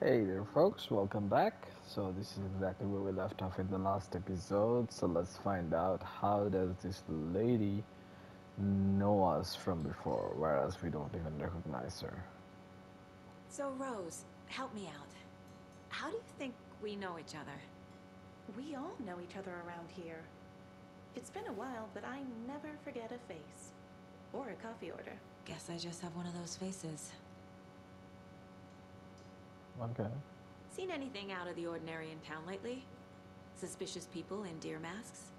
Hey there, folks, welcome back. So, this is exactly where we left off in the last episode. So, let's find out how does this lady know us from before, whereas we don't even recognize her. So, Rose, help me out. How do you think we know each other? We all know each other around here. It's been a while, but I never forget a face. Or a coffee order. Guess I just have one of those faces. Okay. Seen anything out of the ordinary in town lately? Suspicious people in deer masks?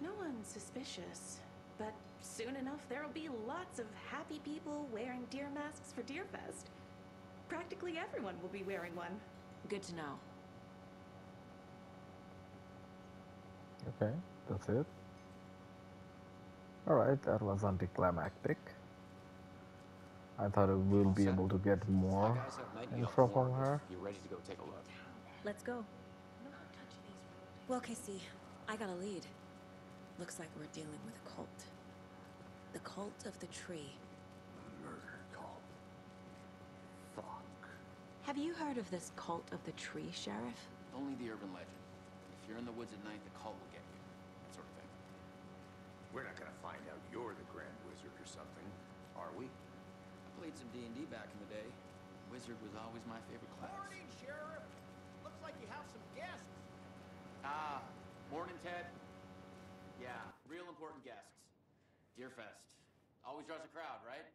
No one's suspicious. But soon enough, there'll be lots of happy people wearing deer masks for Deerfest. Practically everyone will be wearing one. Good to know. Okay, that's it. Alright, that was anticlimactic. I thought we'll be able to get more info from her. You're ready to go take a look. Let's go. Well, Casey, I got a lead. Looks like we're dealing with a cult. The cult of the tree. Murder call. Fuck. Have you heard of this cult of the tree, Sheriff? Only the urban legend. If you're in the woods at night, the cult will get you. That sort of thing. We're not gonna find out you're the Grand Wizard or something, are we? I played some D&D back in the day. Wizard was always my favorite class. Morning, Sheriff. Looks like you have some guests. Morning, Ted. Yeah, real important guests. Deerfest. Always draws a crowd, right?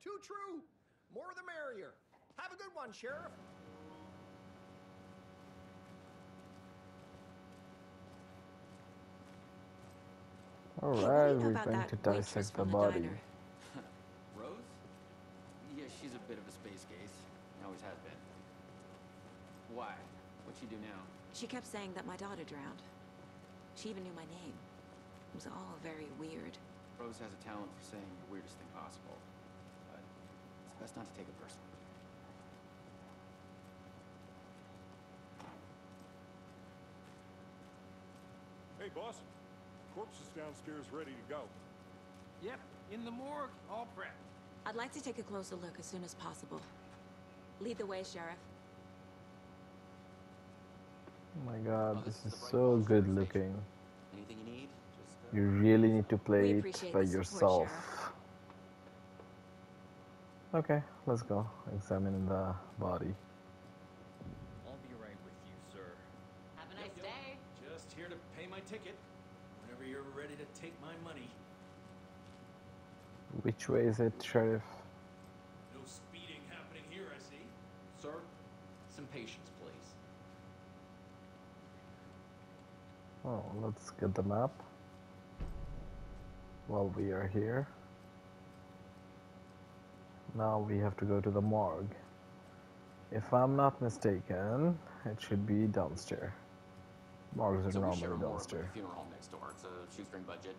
Too true. More the merrier. Have a good one, Sheriff. Alright, Hey, we're going to dissect the body. Rose? Yeah, she's a bit of a space case. Always has been. Why? What'd she do now? She kept saying that my daughter drowned. She even knew my name. It was all very weird. Rose has a talent for saying the weirdest thing possible. But it's best not to take it personally. Hey, boss. Corpse is downstairs ready to go. Yep, in the morgue, all prepped. I'd like to take a closer look as soon as possible. Lead the way, Sheriff. Oh my god, this is the bright so wall good station. looking. Anything you need? Just, You really need to We play it appreciate by the support, yourself. Sheriff. Okay, let's go. Examine the body. I'll be right with you, sir. Have a nice day. Just here to pay my ticket. Whenever you're ready to take my money. Which way is it, Sheriff? No speeding happening here, I see. Sir, some patience, please. Oh, let's get the map while we are here. Now we have to go to the morgue. If I'm not mistaken, it should be downstairs. Morgues are So we share normally a morgue with downstairs. the funeral home next door. It's a shoestring budget.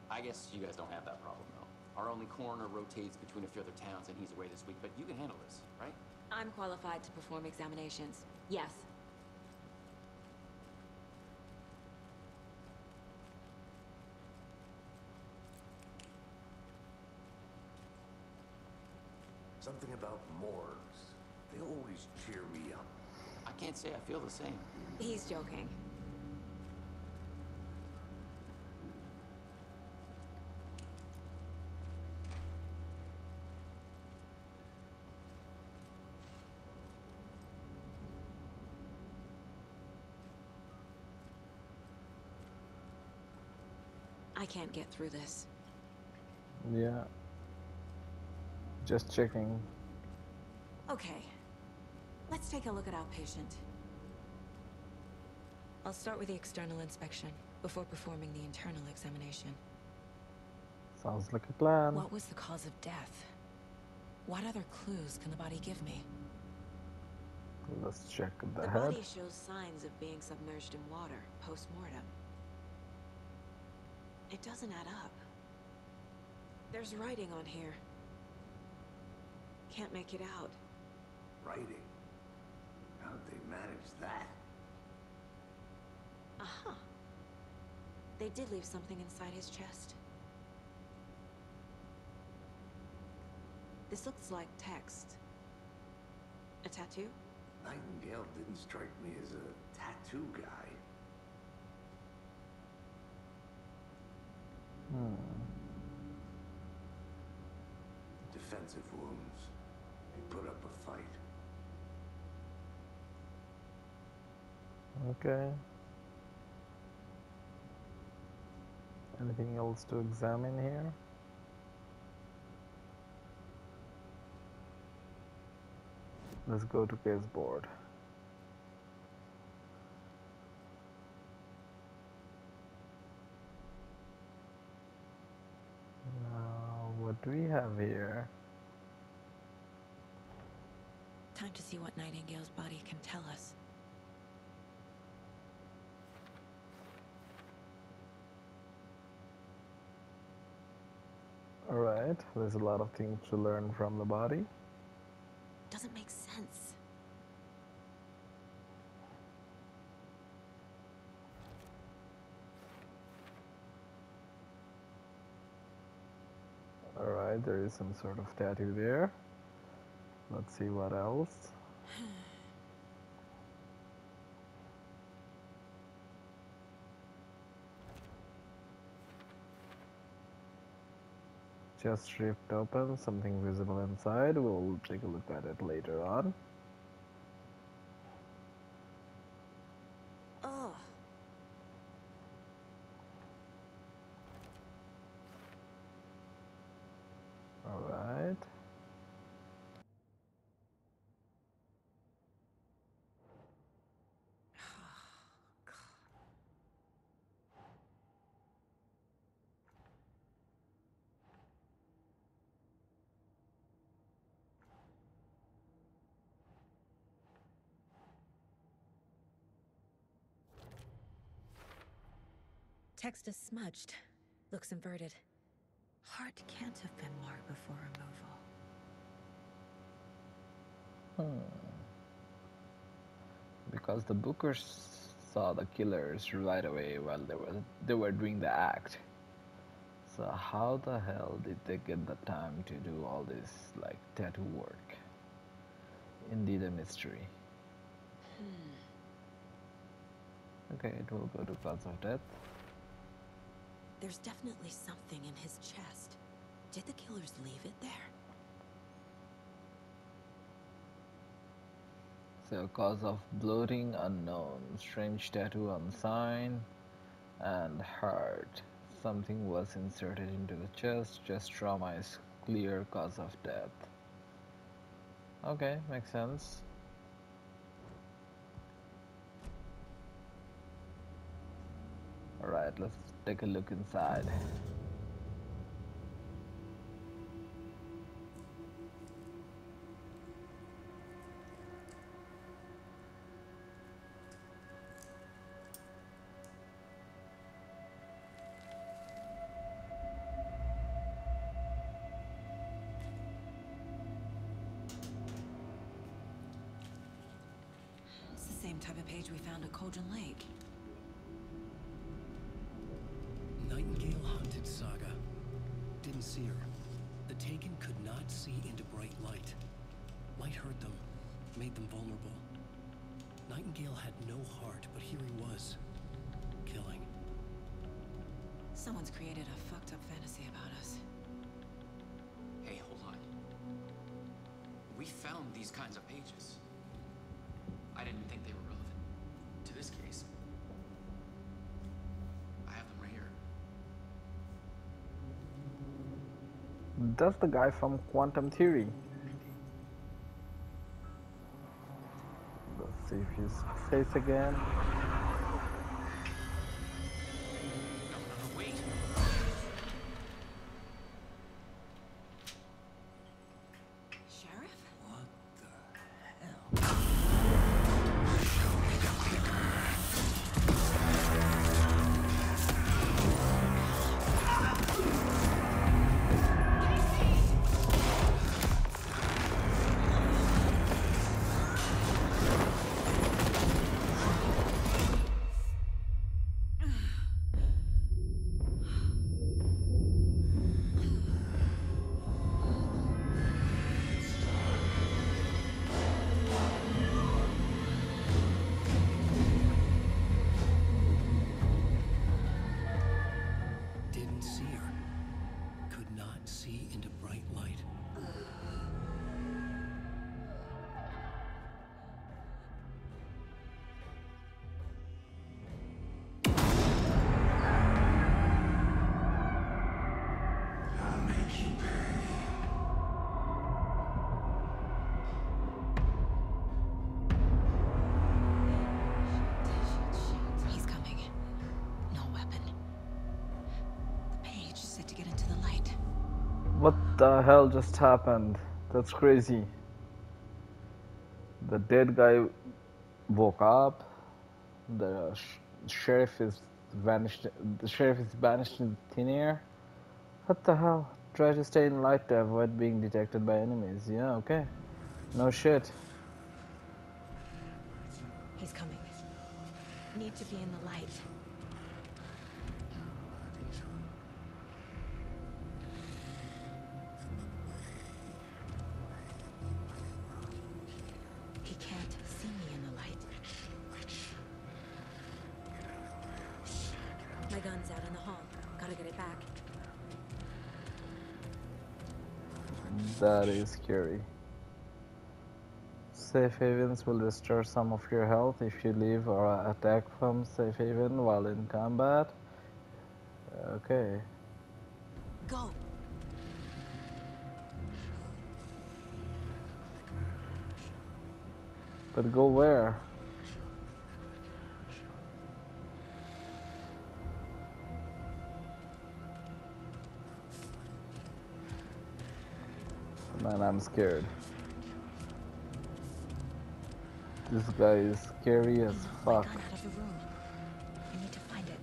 I guess you guys don't have that problem, though. Our only coroner rotates between a few other towns, and he's away this week. But you can handle this, right? I'm qualified to perform examinations. Yes. Something about morgues. They always cheer me up. I can't say I feel the same. He's joking. I can't get through this. Yeah. Just checking. Okay. Let's take a look at our patient. I'll start with the external inspection before performing the internal examination. Sounds like a plan. What was the cause of death? What other clues can the body give me? Let's check the The head. body shows signs of being submerged in water post-mortem. It doesn't add up. There's writing on here. Can't make it out. Writing. How'd they manage that? Aha. They did leave something inside his chest. This looks like text. tattoo? Nightingale didn't strike me as a tattoo guy. Defensive wounds. He put up a fight. Okay. Anything else to examine here? Let's go to case board. Now, what do we have here? Time to see what Nightingale's body can tell us. Alright, there's a lot of things to learn from the body. Doesn't make sense. Alright, there is some sort of tattoo there. Let's see what else. Chest ripped open, something visible inside. We'll take a look at it later on. Oh. Alright. Text is smudged. Looks inverted. Heart can't have been marked before removal. Because the bookers saw the killers right away while they were doing the act. So how the hell did they get the time to do all this like tattoo work? Indeed a mystery. Okay, it will go to cause of death. There's definitely something in his chest. Did the killers leave it there? So cause of bloating unknown, strange tattoo on sign, and heart. Something was inserted into the chest trauma is clear cause of death. Okay, makes sense. Alright, let's take a look inside. It's the same type of page we found at Cauldron Lake. Nightingale hunted Saga. Didn't see her. The Taken could not see into bright light. Light hurt them, made them vulnerable. Nightingale had no heart, but here he was. Killing. Someone's created a fucked up fantasy about us. Hey, hold on. We found these kinds of pages. I didn't think they were relevant to this case. I have them right here. That's the guy from Quantum Theory. Let's see if his face again. No, wait. Sheriff? What the hell? the hell just happened? That's crazy. The dead guy woke up. The sheriff is vanished. The sheriff is vanished in thin air. What the hell? Try to stay in light to avoid being detected by enemies. Yeah, okay. No shit. He's coming. Need to be in the light. He can't see me in the light. My gun's out in the hall. Gotta get it back. That is scary. Safe havens will restore some of your health if you leave or attack from safe haven while in combat. Okay. Go! But go where? Man, I'm scared. This guy is scary as My fuck. gun out of the room. I need to find it.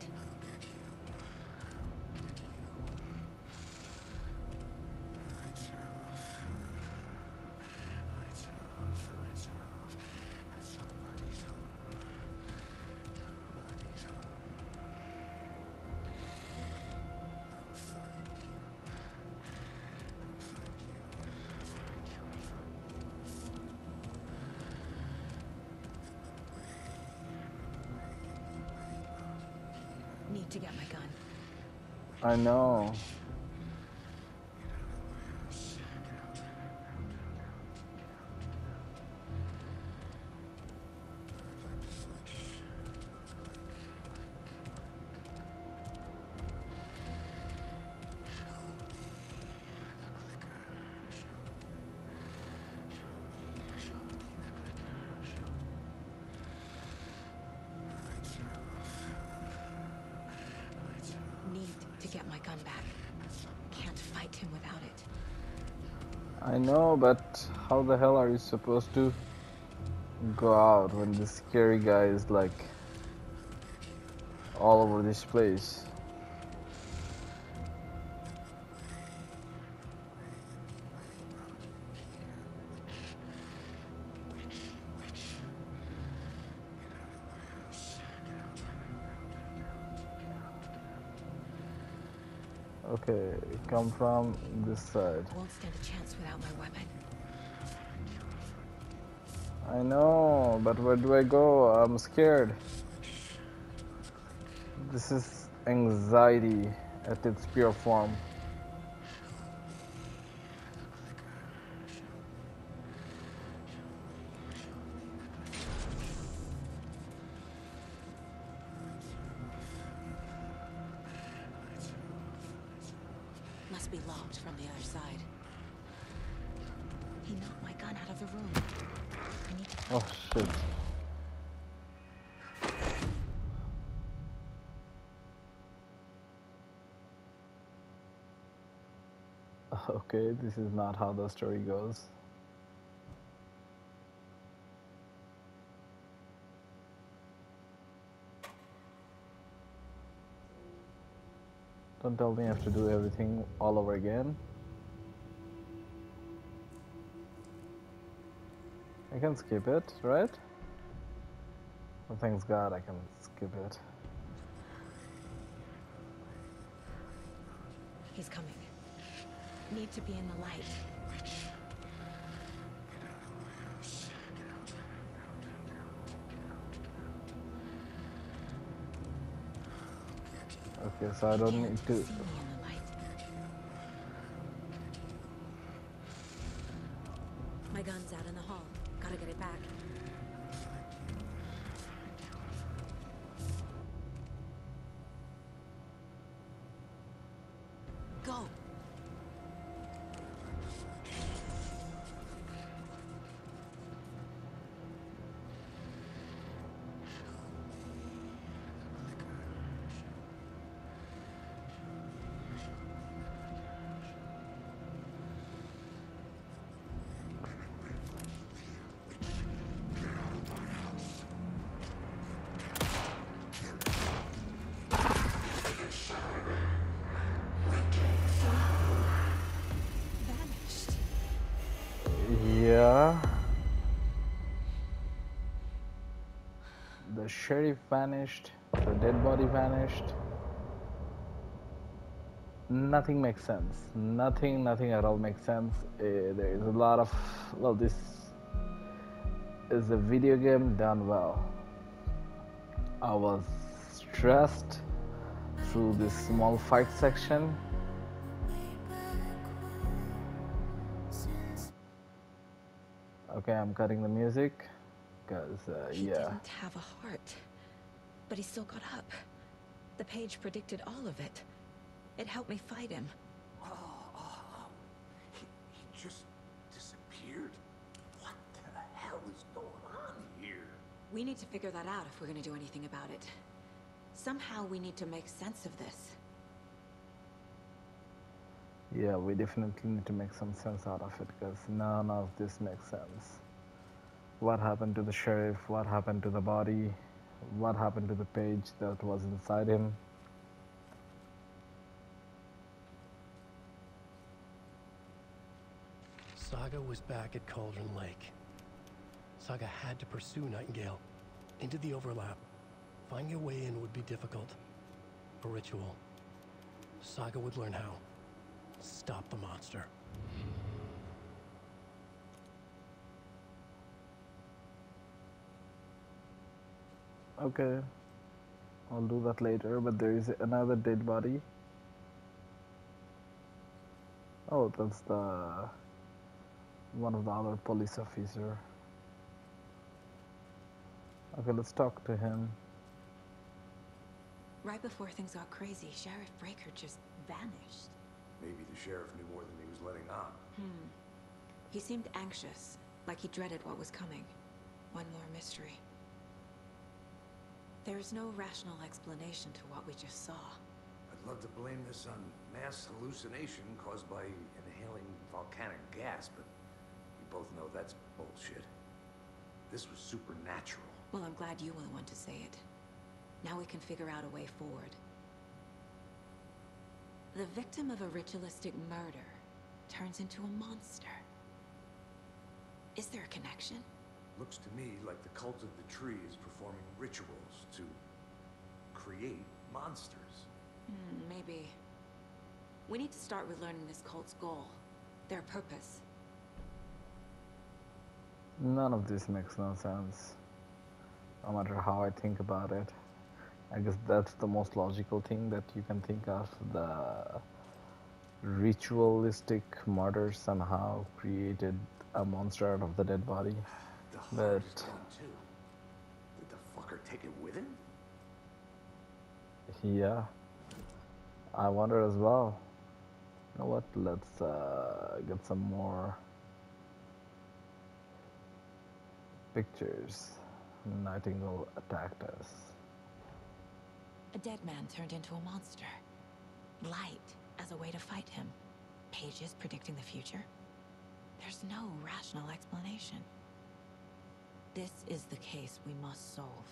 Need to get my gun. I know. Need to get my gun back. Can't fight him without it. I know, but how the hell are you supposed to go out when this scary guy is like all over this place? Okay, come from this side. Won't stand a chance without my weapon. I know, but where do I go? I'm scared. This is anxiety at its pure form. Must be locked from the other side. He knocked my gun out of the room. I need to Oh shit. Okay, this is not how the story goes. Don't tell me I have to do everything all over again. I can skip it, right? Oh, thanks God I can skip it. He's coming. Need to be in the light. Okay, so I don't Can't need see to... me in the light. My gun's out in the hall. Gotta get it back. Go! The sheriff vanished, the dead body vanished. Nothing makes sense. Nothing at all makes sense. There is a lot of, well, this is a video game done well. I was stressed through this small fight section. Okay, I'm cutting the music because He yeah. didn't have a heart, but he still got up. The page predicted all of it. It helped me fight him. He just disappeared? What the hell is going on here? We need to figure that out if we're gonna do anything about it. Somehow we need to make sense of this. Yeah, we definitely need to make some sense out of it because none of this makes sense. What happened to the sheriff? What happened to the body? What happened to the page that was inside him? Saga was back at Cauldron Lake. Saga had to pursue Nightingale into the overlap. Finding a way in would be difficult. A ritual. Saga would learn how. Stop the monster. Okay, I'll do that later, but there is another dead body. Oh, that's the one of the other police officer. Okay, let's talk to him. Right before things got crazy, Sheriff Breaker just vanished. Maybe the sheriff knew more than he was letting on. He seemed anxious, like he dreaded what was coming. One more mystery. There is no rational explanation to what we just saw. I'd love to blame this on mass hallucination caused by inhaling volcanic gas, but we both know that's bullshit. This was supernatural. Well, I'm glad you were the one to say it. Now we can figure out a way forward. The victim of a ritualistic murder turns into a monster. Is there a connection? Looks to me like the cult of the tree is performing rituals to create monsters. Maybe. We need to start with learning this cult's goal. Their purpose. None of this makes no sense. No matter how I think about it. I guess that's the most logical thing that you can think of. The ritualistic murder somehow created a monster out of the dead body. The heart But is gone too. Did the fucker take it with him? yeah, I wonder as well. You know what? Let's get some more pictures. Nightingale attacked us. A dead man turned into a monster. Light as a way to fight him. Pages predicting the future. There's no rational explanation. This is the case we must solve.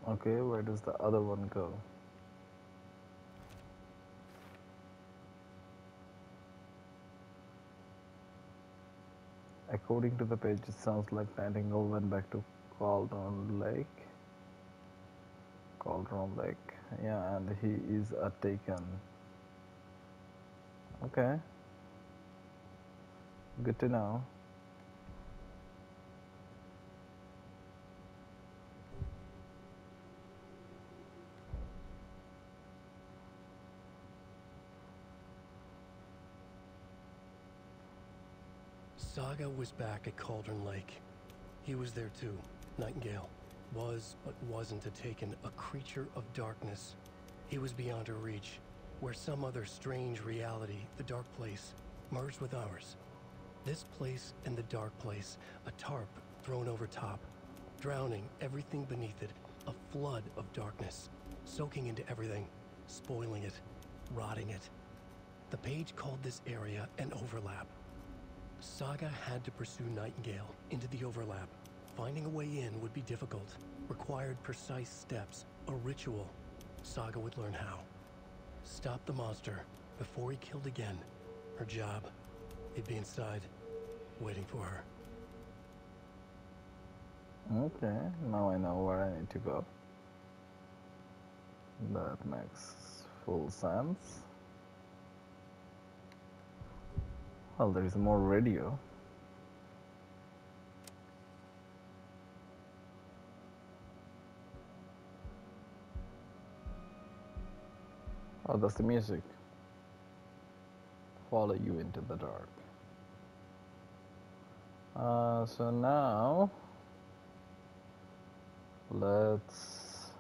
Okay, where does the other one go? According to the page, it sounds like Nightingale went back to Cauldron Lake. Cauldron Lake, yeah, and he is a taken. Okay, good to know. Saga was back at Cauldron Lake. He was there too. Nightingale was, but wasn't a Taken, a creature of darkness. He was beyond her reach, where some other strange reality, the dark place, merged with ours. This place and the dark place, a tarp thrown over top, drowning everything beneath it, a flood of darkness, soaking into everything, spoiling it, rotting it. The page called this area an overlap. Saga had to pursue Nightingale into the overlap. Finding a way in would be difficult, required precise steps, a ritual. Saga would learn how. Stop the monster before he killed again. Her job, he'd be inside, waiting for her. Okay, now I know where I need to go. That makes full sense. Well, there is more radio. Oh, that's the music. Follow you into the dark. So now let's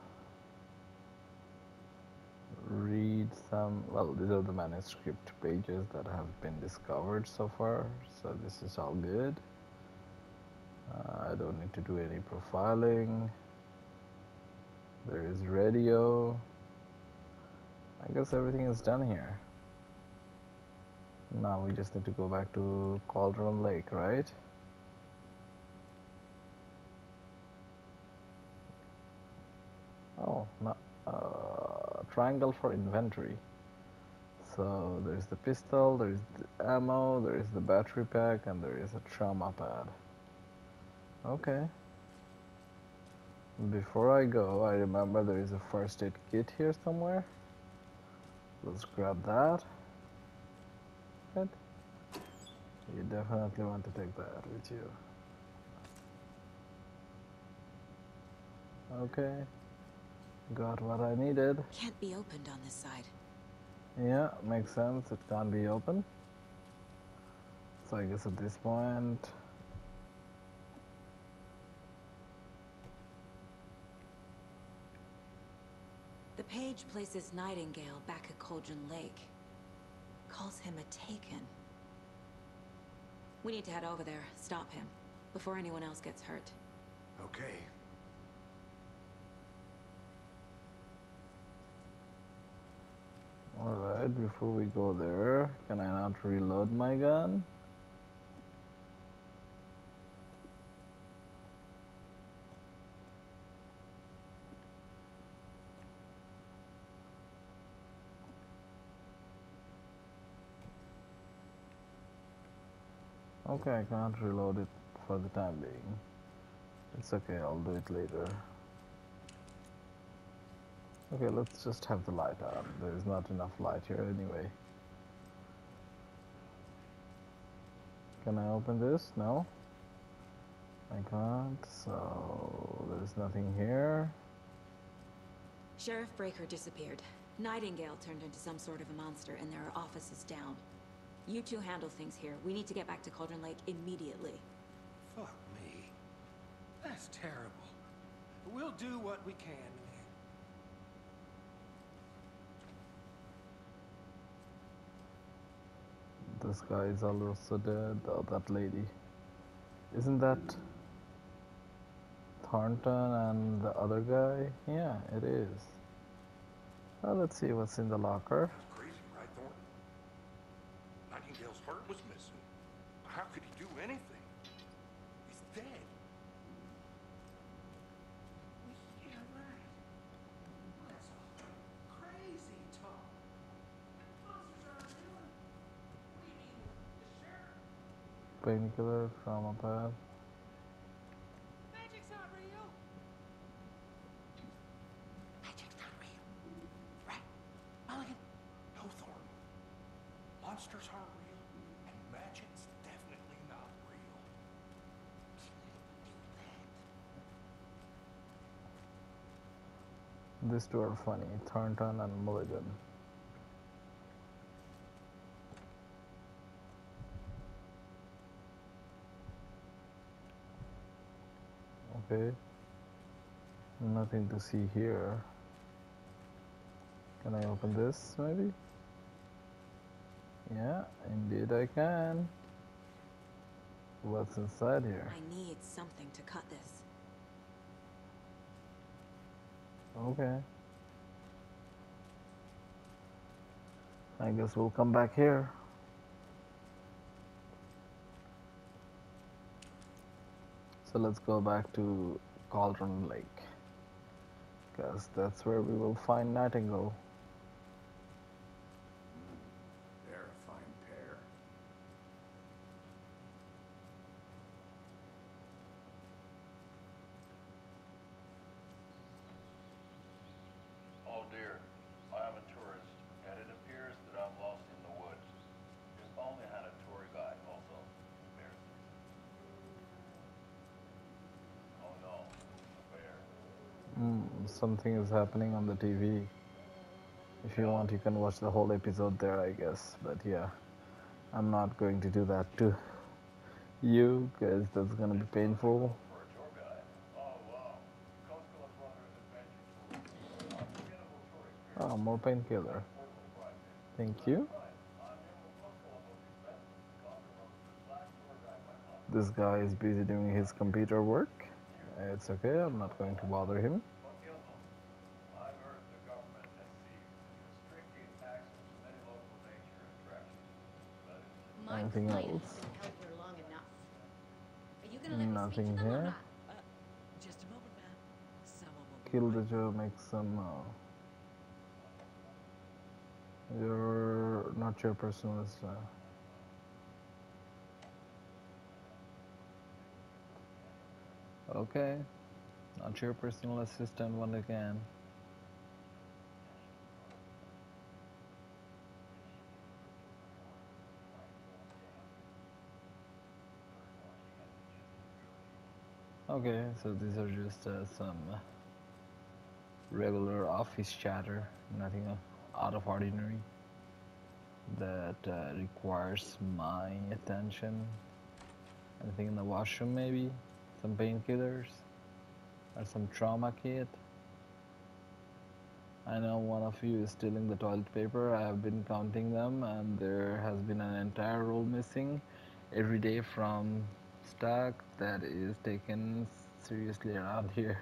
read some. Well, these are the manuscript pages that have been discovered so far, so this is all good. I don't need to do any profiling. There is radio. I guess everything is done here. Now we just need to go back to Cauldron Lake, right? Oh, no, triangle for inventory. So there's the pistol, there is the ammo, there is the battery pack, and there is a trauma pad. Okay. Before I go, I remember there is a first aid kit here somewhere. Let's grab that. Good. You definitely want to take that with you. Okay. Got what I needed. Can't be opened on this side. Yeah, makes sense. It can't be open. So I guess at this point, The page places Nightingale back at Cauldron Lake. Calls him a Taken. We need to head over there, stop him, before anyone else gets hurt. Okay. alright, before we go there, can I not reload my gun? Okay, I can't reload it for the time being. It's okay, I'll do it later. Okay, let's just have the light on. There is not enough light here anyway. Can I open this? No? I can't, so there's nothing here. Sheriff Breaker disappeared. Nightingale turned into some sort of a monster, and there are offices down. You two handle things here. We need to get back to Cauldron Lake immediately. Fuck me. That's terrible. We'll do what we can. This guy is also dead. Oh, that lady. Isn't that Thornton and the other guy? Yeah, it is. Well, let's see what's in the locker. Crazy, right, Thornton? Nightingale's heart was missing. How could he do anything? He's dead. Yeah, right. That's crazy talk. Monsters aren't real. What do you mean, the sheriff? Painkiller, trauma pad. Magic's not real. Magic's not real. Right? Mulligan? No, Thornton. Monsters aren't real, and magic's definitely not real. These two are funny, Thornton and Mulligan. Okay. Nothing to see here. Can I open this maybe? Yeah, indeed I can. What's inside here? I need something to cut this. Okay. I guess we'll come back here. So let's go back to Cauldron Lake, because that's where we will find Nightingale. They're a fine pair. Oh dear, I am a tourist, and it appears that I'm lost in the woods. If only I had a tour guide also. Bear. Oh no, a bear. Something is happening on the TV. If you want, you can watch the whole episode there, I guess. But yeah, I'm not going to do that to you, because that's gonna be painful. For a tour guide. Oh wow. Coastal Brothers Adventure Tour. Unforgettable tour experience. Oh, more painkiller. Affordable prices. Thank you. Right. I'm here with Coastal Book Express. Tour guide by month. This guy is busy doing his computer work. It's okay, I'm not going to bother him. I've heard the government has seized restricting access to many local nature attractions. But My Anything client else? has been held here long enough. Are you gonna let me Nothing speak to them or here. not? Just a moment, man. Someone will be Kill the right. Joe, make some. You're not your personalist. Okay, not your personal assistant one again. Okay, so these are just some regular office chatter, nothing out of ordinary that requires my attention. Anything in the washroom maybe? Some painkillers? Or some trauma kit? I know one of you is stealing the toilet paper. I have been counting them, and there has been an entire roll missing every day from stock that is taken seriously around here.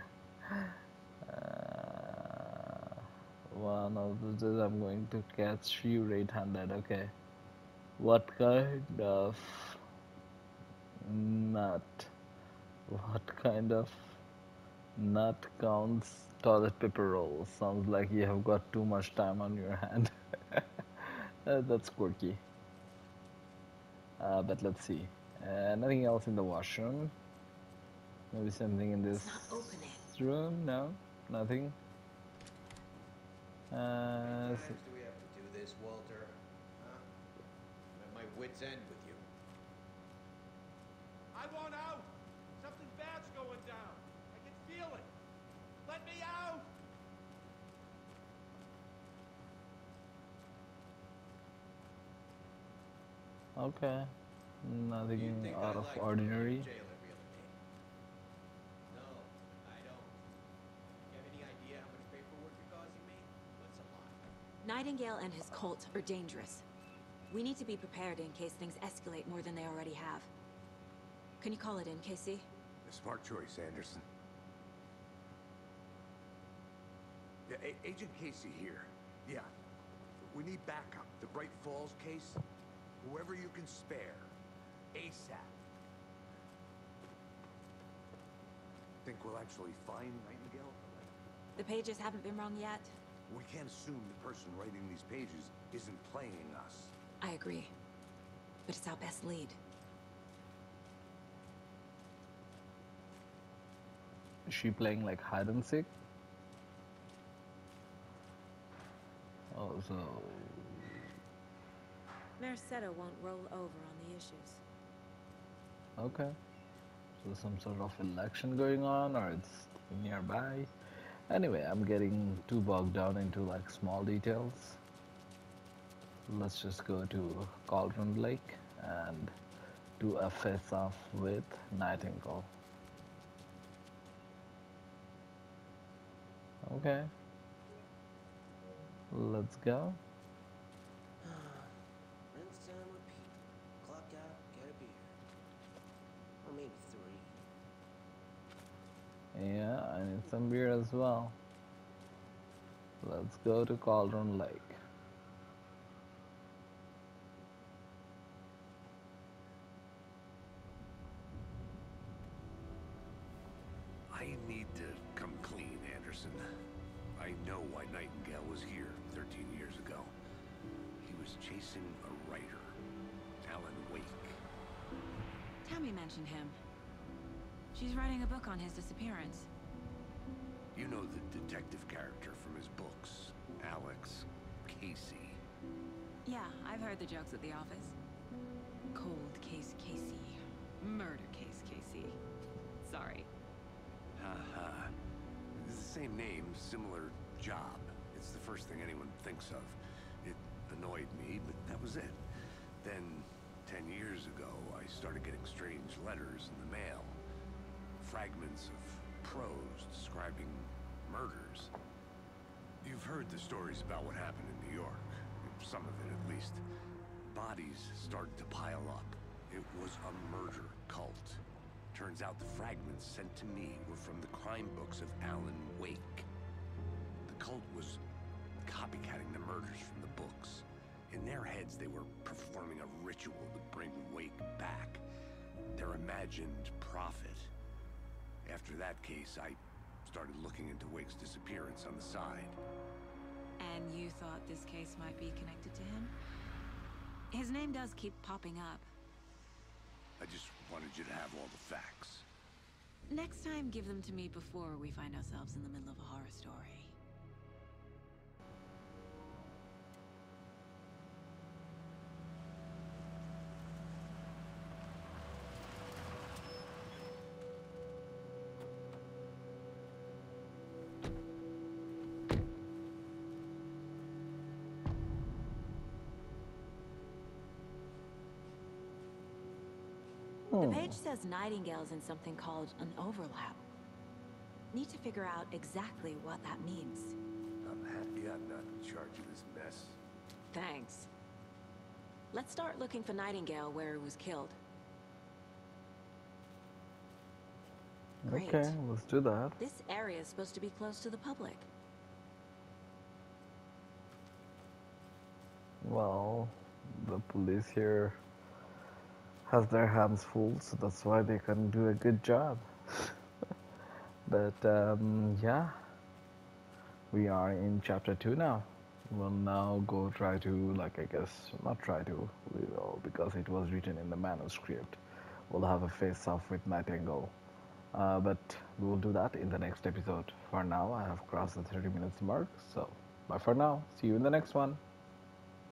One of those days I'm going to catch you red-handed. Okay. What kind of nut? What kind of nut counts toilet paper rolls? Sounds like you have got too much time on your hand. That's quirky. But let's see. Nothing else in the washroom. Maybe something in this It's not opening. room? No, nothing. How many times do we have to do this, Walter? Huh? I'm at my wit's end with you. I want out! Something bad's going down. I can feel it. Let me out! Okay, You nothing think out I of like to ordinary. go to jail every other day? No, I don't. You have any idea how much paperwork you're causing me? What's a lot? Nightingale and his cult are dangerous. We need to be prepared in case things escalate more than they already have. Can you call it in, Casey? A smart choice, Anderson. Yeah, Agent Casey here. Yeah. We need backup. The Bright Falls case. Whoever you can spare. ASAP. Think we'll actually find Nightingale? The pages haven't been wrong yet. We can't assume the person writing these pages isn't playing us. I agree. But it's our best lead. Is she playing like hide and seek? Oh, so Merced won't roll over on the issues. okay. So some sort of election going on, or it's nearby. Anyway, I'm getting too bogged down into like small details. Let's just go to Cauldron Lake and do a face-off with Nightingale. Okay, let's go. Rinse and repeat. Clock out, get a beer. Or maybe three. Yeah, I need some beer as well. Let's go to Cauldron Lake. I need to come clean, Anderson. I know why Nightingale was here 13 years ago. He was chasing a writer, Alan Wake. Tammy mentioned him. She's writing a book on his disappearance. You know the detective character from his books, Alex Casey. Yeah, I've heard the jokes at the office. Cold case Casey. Murder case Casey. Sorry. Haha. It's the same name, similar job. It's the first thing anyone thinks of. It annoyed me, but that was it. Then, 10 years ago, I started getting strange letters in the mail. Fragments of prose describing murders. You've heard the stories about what happened in New York. Some of it, at least. Bodies started to pile up. It was a murder cult. Turns out the fragments sent to me were from the crime books of Alan Wake. The cult was copycatting the murders from the books. In their heads, they were performing a ritual to bring Wake back. Their imagined prophet. After that case, I started looking into Wake's disappearance on the side. And you thought this case might be connected to him? His name does keep popping up. I just wanted you to have all the facts. Next time, give them to me before we find ourselves in the middle of a horror story. The page says Nightingale's in something called an overlap. Need to figure out exactly what that means. I'm happy I'm not in charge of this mess. Thanks. Let's start looking for Nightingale where he was killed. Great. Okay, let's do that. This area is supposed to be close to the public. Well, the police here has their hands full, so that's why they can do a good job. But yeah, we are in chapter 2 now. We'll now go try to, like, I guess, not try to, we will, because it was written in the manuscript. We'll have a face-off with Nightingale. But we will do that in the next episode. For now, I have crossed the 30 minutes mark, so bye for now. See you in the next one.